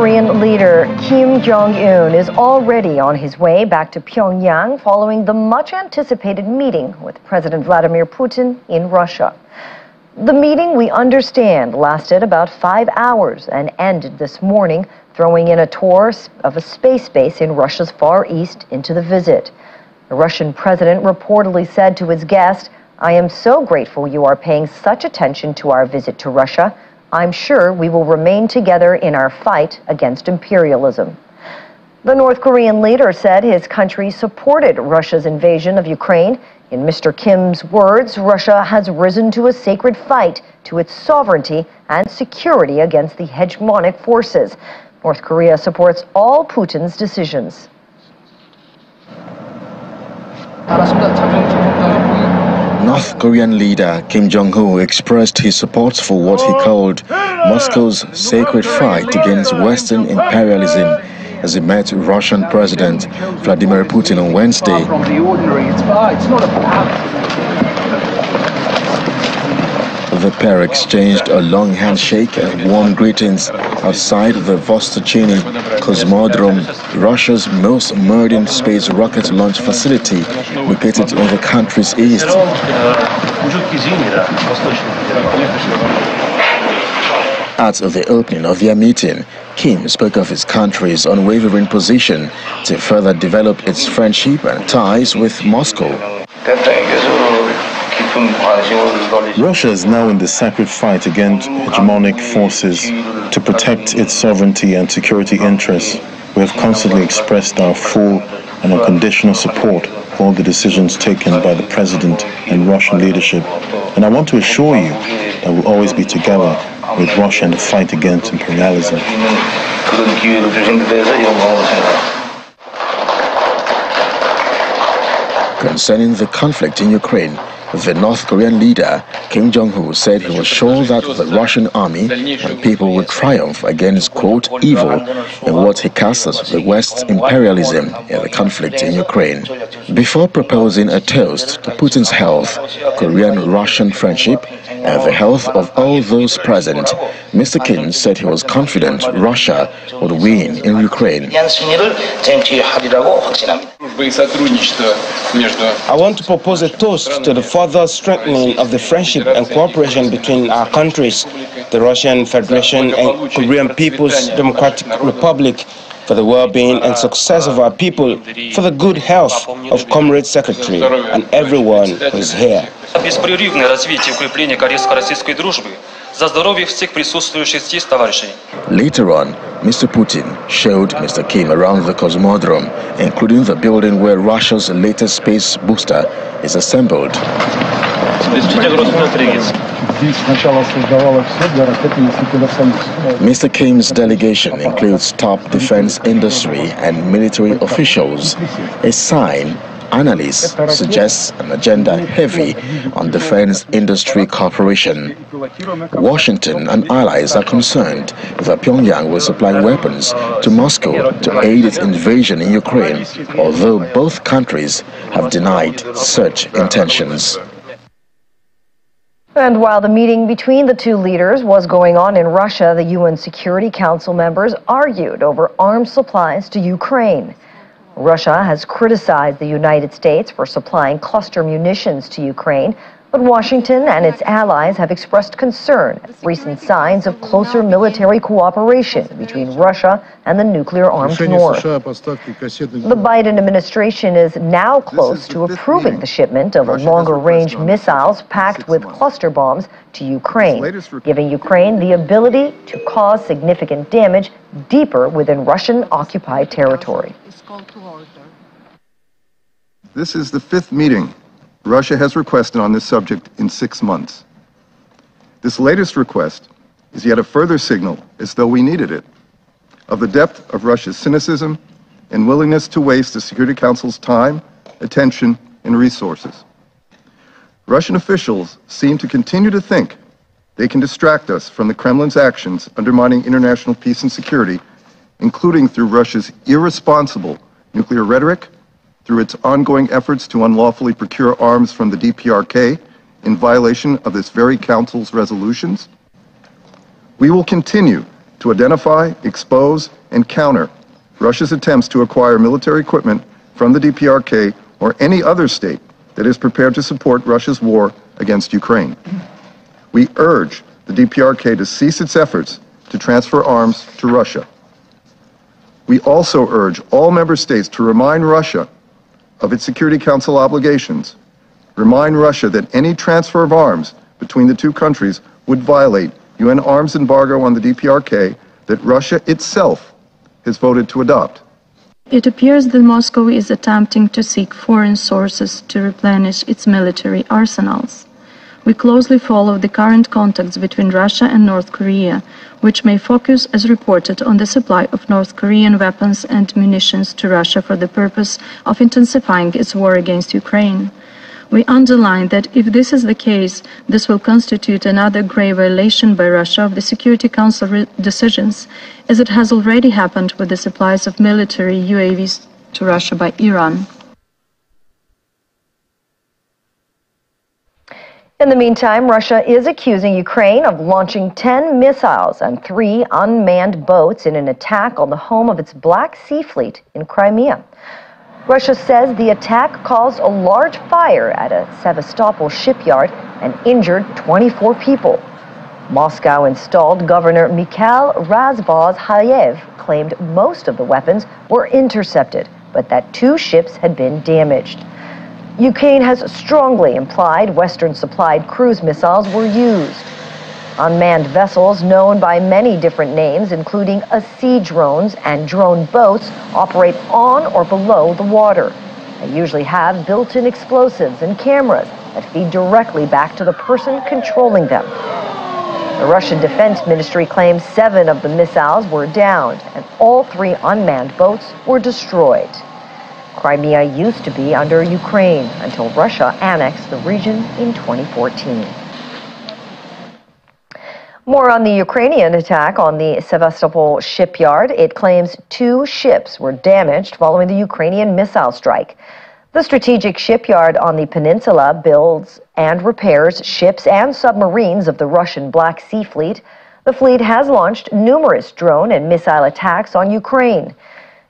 Korean leader Kim Jong-un is already on his way back to Pyongyang following the much-anticipated meeting with President Vladimir Putin in Russia. The meeting, we understand, lasted about 5 hours and ended this morning, throwing in a tour of a space base in Russia's Far East into the visit. The Russian president reportedly said to his guest, "I am so grateful you are paying such attention to our visit to Russia. I'm sure we will remain together in our fight against imperialism." The North Korean leader said his country supported Russia's invasion of Ukraine. In Mr. Kim's words, Russia has risen to a sacred fight to its sovereignty and security against the hegemonic forces. North Korea supports all Putin's decisions. North Korean leader Kim Jong-un expressed his support for what he called Moscow's sacred fight against Western imperialism as he met Russian President Vladimir Putin on Wednesday. The pair exchanged a long handshake and warm greetings outside the Vostochny Cosmodrome, Russia's most modern space rocket launch facility located in the country's east. At the opening of their meeting, Kim spoke of his country's unwavering position to further develop its friendship and ties with Moscow. Russia is now in the sacred fight against hegemonic forces to protect its sovereignty and security interests. We have constantly expressed our full and unconditional support for all the decisions taken by the President and Russian leadership. And I want to assure you that we'll always be together with Russia in the fight against imperialism. Concerning the conflict in Ukraine, the North Korean leader, Kim Jong-un, said he was sure that the Russian army and people will triumph against, quote, evil in what he casts as the West's imperialism in the conflict in Ukraine. Before proposing a toast to Putin's health, Korean-Russian friendship, and the health of all those present, Mr. Kim said he was confident Russia would win in Ukraine. I want to propose a toast to the further strengthening of the friendship and cooperation between our countries, the Russian Federation and Korean People's Democratic Republic, for the well-being and success of our people, for the good health of Comrade Secretary and everyone who is here. Later on, Mr. Putin showed Mr. Kim around the Cosmodrome, including the building where Russia's latest space booster is assembled. Mr. Kim's delegation includes top defense industry and military officials, a sign analysts suggest an agenda heavy on defense industry cooperation. Washington and allies are concerned that Pyongyang will supply weapons to Moscow to aid its invasion in Ukraine, although both countries have denied such intentions. And while the meeting between the two leaders was going on in Russia, the UN Security Council members argued over arms supplies to Ukraine. Russia has criticized the United States for supplying cluster munitions to Ukraine, but Washington and its allies have expressed concern at recent signs of closer military cooperation between Russia and the nuclear-armed North. The Biden administration is now close to approving the shipment of longer-range missiles packed with cluster bombs to Ukraine, giving Ukraine the ability to cause significant damage deeper within Russian-occupied territory. This is the 5th meeting Russia has requested on this subject in 6 months. This latest request is yet a further signal, as though we needed it, of the depth of Russia's cynicism and willingness to waste the Security Council's time, attention, and resources. Russian officials seem to continue to think they can distract us from the Kremlin's actions undermining international peace and security, including through Russia's irresponsible nuclear rhetoric, through its ongoing efforts to unlawfully procure arms from the DPRK in violation of this very Council's resolutions. We will continue to identify, expose, and counter Russia's attempts to acquire military equipment from the DPRK or any other state that is prepared to support Russia's war against Ukraine. We urge the DPRK to cease its efforts to transfer arms to Russia. We also urge all member states to remind Russia of its Security Council obligations, remind Russia that any transfer of arms between the two countries would violate UN arms embargo on the DPRK that Russia itself has voted to adopt. It appears that Moscow is attempting to seek foreign sources to replenish its military arsenals. We closely follow the current contacts between Russia and North Korea, which may focus, as reported, on the supply of North Korean weapons and munitions to Russia for the purpose of intensifying its war against Ukraine. We underline that if this is the case, this will constitute another grave violation by Russia of the Security Council decisions, as it has already happened with the supplies of military UAVs to Russia by Iran. In the meantime, Russia is accusing Ukraine of launching 10 missiles and 3 unmanned boats in an attack on the home of its Black Sea Fleet in Crimea. Russia says the attack caused a large fire at a Sevastopol shipyard and injured 24 people. Moscow-installed Governor Mikhail Razvozhayev claimed most of the weapons were intercepted, but that 2 ships had been damaged. Ukraine has strongly implied Western-supplied cruise missiles were used. Unmanned vessels known by many different names, including sea drones and drone boats, operate on or below the water. They usually have built-in explosives and cameras that feed directly back to the person controlling them. The Russian Defense Ministry claims 7 of the missiles were downed and all 3 unmanned boats were destroyed. Crimea used to be under Ukraine until Russia annexed the region in 2014. More on the Ukrainian attack on the Sevastopol shipyard. It claims 2 ships were damaged following the Ukrainian missile strike. The strategic shipyard on the peninsula builds and repairs ships and submarines of the Russian Black Sea Fleet. The fleet has launched numerous drone and missile attacks on Ukraine.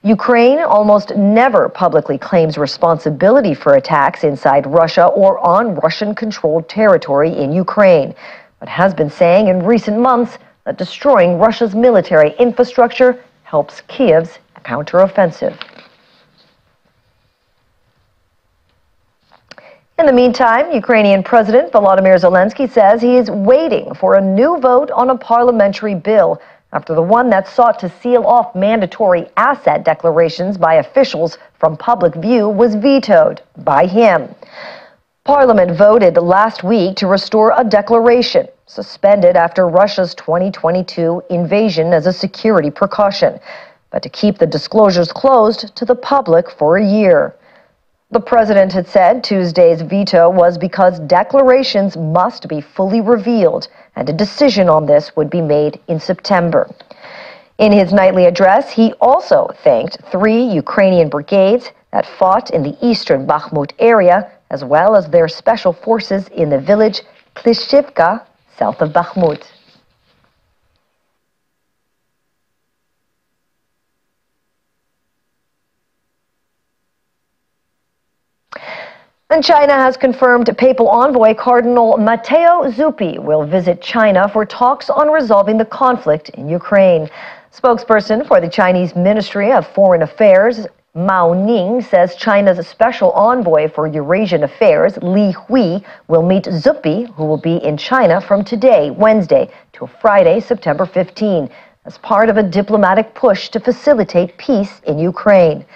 Ukraine almost never publicly claims responsibility for attacks inside Russia or on Russian-controlled territory in Ukraine, but has been saying in recent months that destroying Russia's military infrastructure helps Kiev's counteroffensive. In the meantime, Ukrainian President Volodymyr Zelensky says he is waiting for a new vote on a parliamentary bill after the one that sought to seal off mandatory asset declarations by officials from public view was vetoed by him. Parliament voted last week to restore a declaration suspended after Russia's 2022 invasion as a security precaution, but to keep the disclosures closed to the public for a year. The president had said Tuesday's veto was because declarations must be fully revealed, and a decision on this would be made in September. In his nightly address, he also thanked 3 Ukrainian brigades that fought in the eastern Bakhmut area, as well as their special forces in the village Klishivka, south of Bakhmut. And China has confirmed papal envoy Cardinal Matteo Zuppi will visit China for talks on resolving the conflict in Ukraine. Spokesperson for the Chinese Ministry of Foreign Affairs, Mao Ning, says China's special envoy for Eurasian Affairs, Li Hui, will meet Zuppi, who will be in China from today, Wednesday, to Friday, September 15, as part of a diplomatic push to facilitate peace in Ukraine.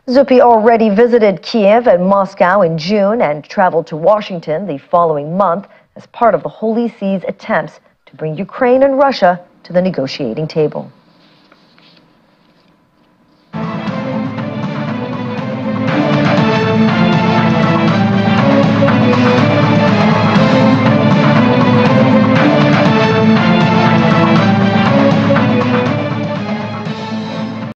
Zuppi already visited Kiev and Moscow in June and traveled to Washington the following month as part of the Holy See's attempts to bring Ukraine and Russia to the negotiating table.